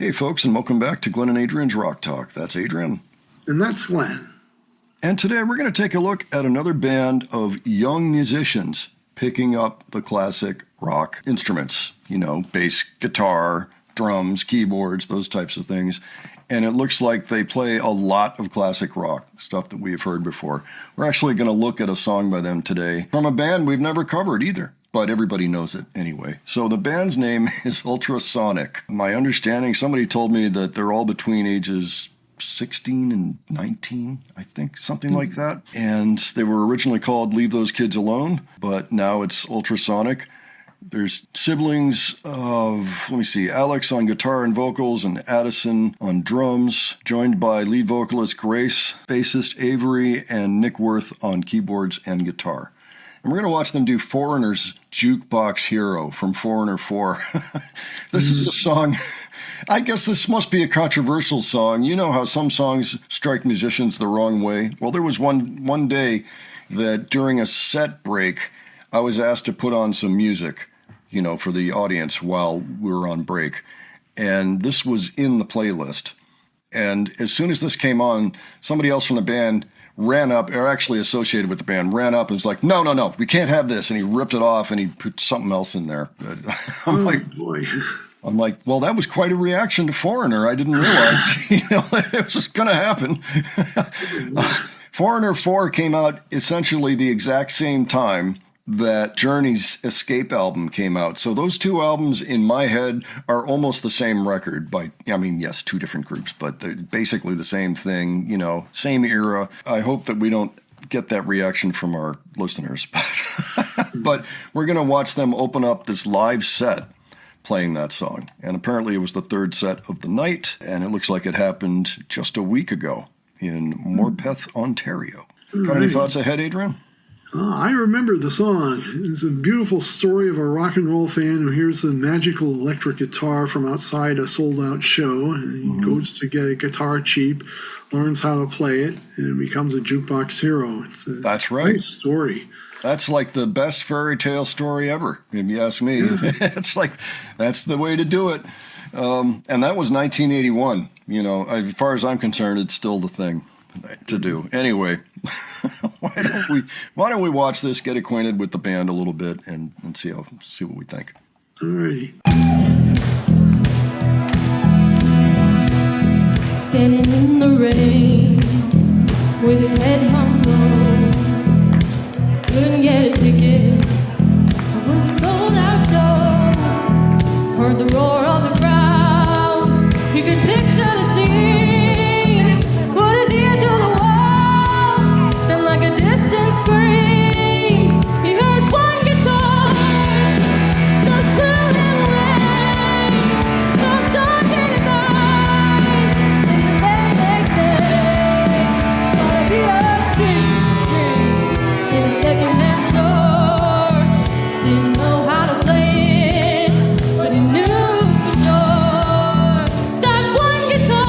Hey folks, and welcome back to Glenn and Adrian's Rock Talk. That's Adrian. And that's Glenn. And today we're going to take a look at another band of young musicians picking up the classic rock instruments. You know, bass, guitar, drums, keyboards, those types of things. And it looks like they play a lot of classic rock, stuff that we've heard before. We're actually going to look at a song by them today from a band we've never covered either, but everybody knows it anyway. So the band's name is Ultrasonic. My understanding, somebody told me that they're all between ages 16 and 19, I think, something like that. And they were originally called Leave Those Kids Alone, but now it's Ultrasonic. There's siblings of, Alex on guitar and vocals and Addison on drums, joined by lead vocalist Grace, bassist Avery, and Nick Worth on keyboards and guitar. And we're going to watch them do Foreigner's Juke Box Hero from Foreigner 4. This is a song, I guess this must be a controversial song. You know how some songs strike musicians the wrong way? Well, there was one day that during a set break, I was asked to put on some music, for the audience while we were on break. And this was in the playlist. And as soon as this came on, somebody else from the band ran up, or actually associated with the band, ran up and was like, no, we can't have this. And he ripped it off and he put something else in there. I'm like, well, that was quite a reaction to Foreigner. I didn't realize, it was going to happen. Foreigner 4 came out essentially the exact same time that Journey's Escape album came out. So those two albums in my head are almost the same record yes, two different groups, but they're basically the same thing, same era. I hope that we don't get that reaction from our listeners, but we're going to watch them open up this live set playing that song. And apparently it was the third set of the night, and it looks like it happened just a week ago in Morpeth, Ontario. Got any thoughts ahead, Adrian? I remember the song. It's a beautiful story of a rock and roll fan who hears the magical electric guitar from outside a sold-out show, and he goes to get a guitar cheap, learns how to play it, and becomes a jukebox hero. That's right. Great story. That's like the best fairy tale story ever, if you ask me. Yeah. It's like, that's the way to do it. And that was 1981. As far as I'm concerned, it's still the thing to do. Anyway, why don't we watch this, get acquainted with the band a little bit, and see what we think. All righty. Standing in the rain with his head hung low, couldn't get a ticket. It was a sold out show. Heard the roar of the crowd. He could picture the scene. Put his ear to the wall. Then like a distant scream, he heard one guitar just blew him away. So stuck in his eyes. And the very next day, bought a beat up 6th Street in a secondhand store. Didn't know how to play it, but he knew for sure that one guitar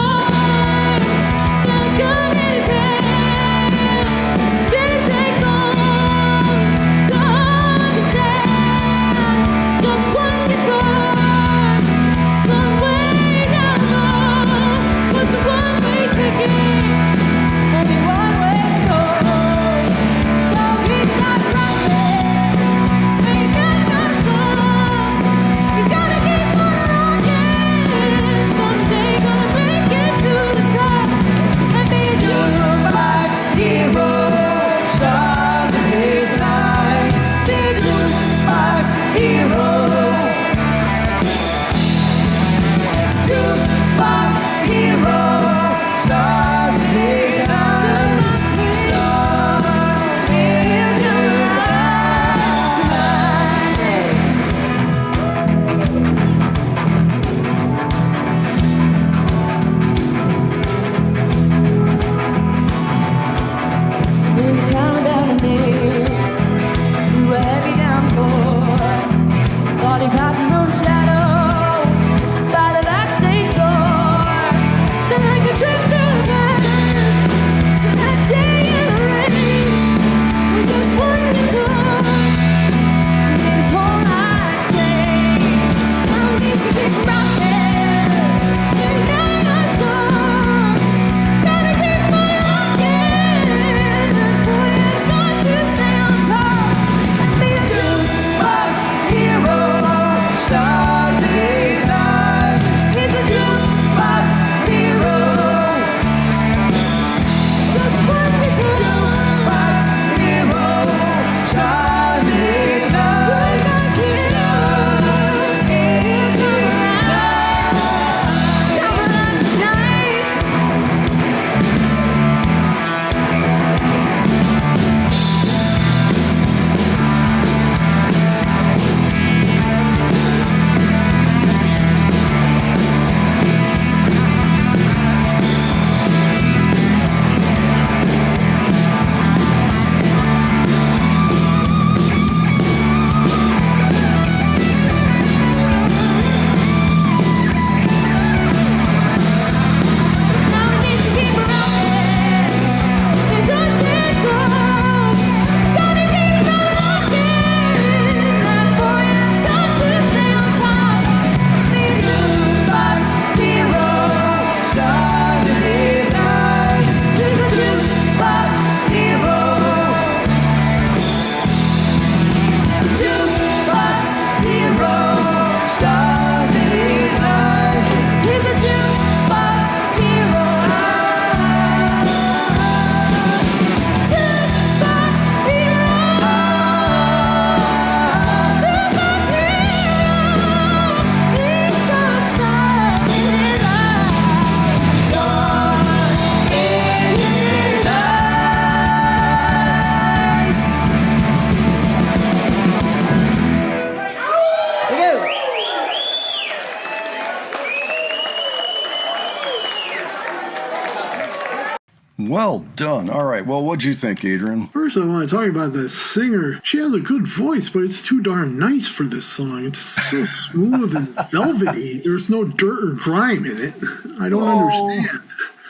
Well done. All right. Well, what'd you think, Adrian? First, I want to talk about the singer. She has a good voice, but it's too darn nice for this song. It's so smooth and velvety. There's no dirt or grime in it. I don't understand.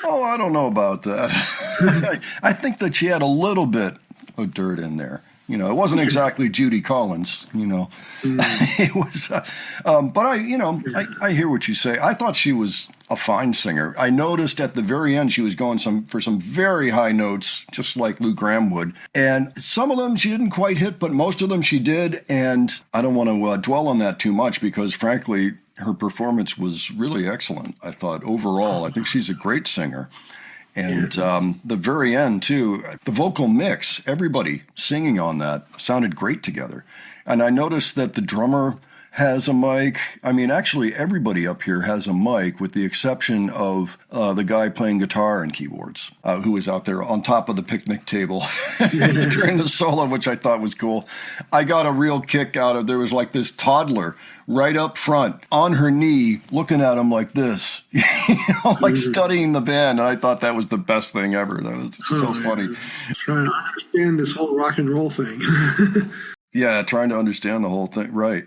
Oh, I don't know about that. I think that she had a little bit of dirt in there. You know, it wasn't exactly Judy Collins, you know. It was, but I hear what you say. I thought she was a fine singer. I noticed at the very end she was going for some very high notes, just like Lou Gramm would. And some of them she didn't quite hit, but most of them she did. And I don't want to dwell on that too much because, frankly, her performance was really excellent. I thought overall, I think she's a great singer. And the very end, too, the vocal mix, everybody singing on that sounded great together. And I noticed that the drummer has a mic. I mean, actually, everybody up here has a mic with the exception of the guy playing guitar and keyboards, who was out there on top of the picnic table during the solo, which I thought was cool. I got a real kick out of, there was like this toddler right up front on her knee looking at him like this, like studying the band. And I thought that was the best thing ever. That was so funny. Trying to understand this whole rock and roll thing. Yeah, trying to understand the whole thing. Right.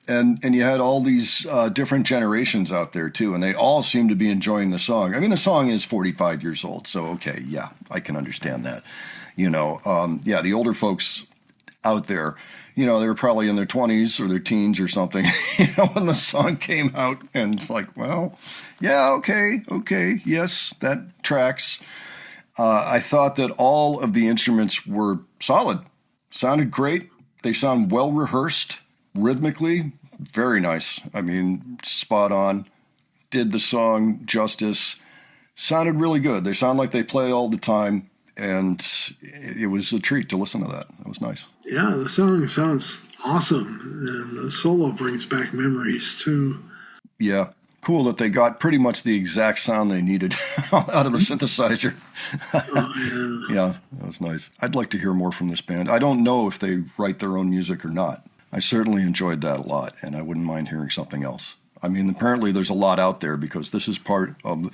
And you had all these different generations out there, too, and they all seem to be enjoying the song. I mean, the song is 45 years old, so, okay, yeah, I can understand that. You know, the older folks out there, you know, they were probably in their 20s or their teens or something, you know, when the song came out, and it's like, well, yeah, okay, yes, that tracks. I thought that all of the instruments were solid, sounded great. They sound well rehearsed, rhythmically, very nice. I mean, spot on. Did the song justice. Sounded really good. They sound like they play all the time, and it was a treat to listen to that. That was nice. Yeah, the song sounds awesome, and the solo brings back memories, too. Yeah. Cool that they got pretty much the exact sound they needed out of the synthesizer. Yeah, that was nice. I'd like to hear more from this band. I don't know if they write their own music or not. I certainly enjoyed that a lot, and I wouldn't mind hearing something else. I mean, apparently there's a lot out there because this is part of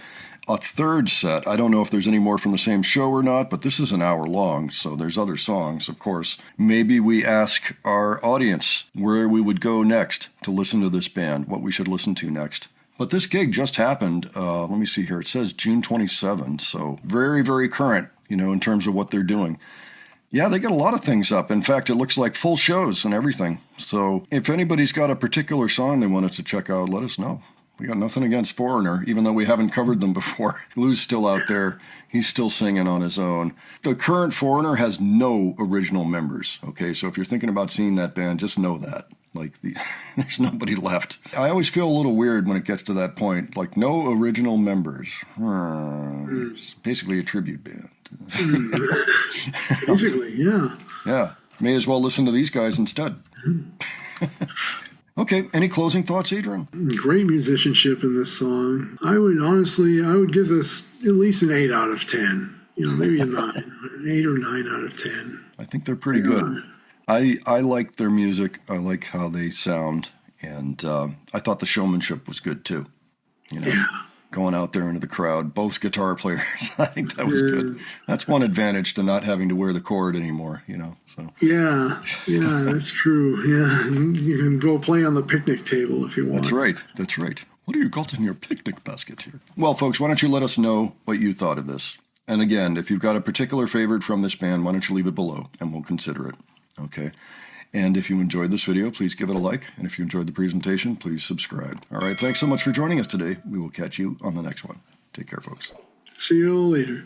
a third set. I don't know if there's any more from the same show or not, but this is an hour long, so there's other songs, of course. Maybe we ask our audience where we would go next to listen to this band, what we should listen to next. But this gig just happened, let me see here, it says June 27, so very, very current, you know, in terms of what they're doing. Yeah, they got a lot of things up. In fact, it looks like full shows and everything. So if anybody's got a particular song they want us to check out, let us know. We got nothing against Foreigner, even though we haven't covered them before. Lou's still out there. He's still singing on his own. The current Foreigner has no original members, okay? So if you're thinking about seeing that band, just know that. There's nobody left. I always feel a little weird when it gets to that point. Like, no original members. It's basically a tribute band. Basically, yeah. Yeah. May as well listen to these guys instead. Okay. Any closing thoughts, Adrian? Great musicianship in this song. I would give this at least an 8 out of 10. You know, maybe a 9. An 8 or 9 out of 10. I think they're pretty good. I like their music. I like how they sound. And I thought the showmanship was good, too. You know, going out there into the crowd, both guitar players. I think that was good. That's one advantage to not having to wear the cord anymore, you know. So Yeah, that's true. Yeah, you can go play on the picnic table if you want. That's right. What do you got in your picnic basket here? Well, folks, why don't you let us know what you thought of this? And again, if you've got a particular favorite from this band, why don't you leave it below, and we'll consider it. Okay. And if you enjoyed this video, please give it a like. And if you enjoyed the presentation, please subscribe. All right. Thanks so much for joining us today. We will catch you on the next one. Take care, folks. See you later.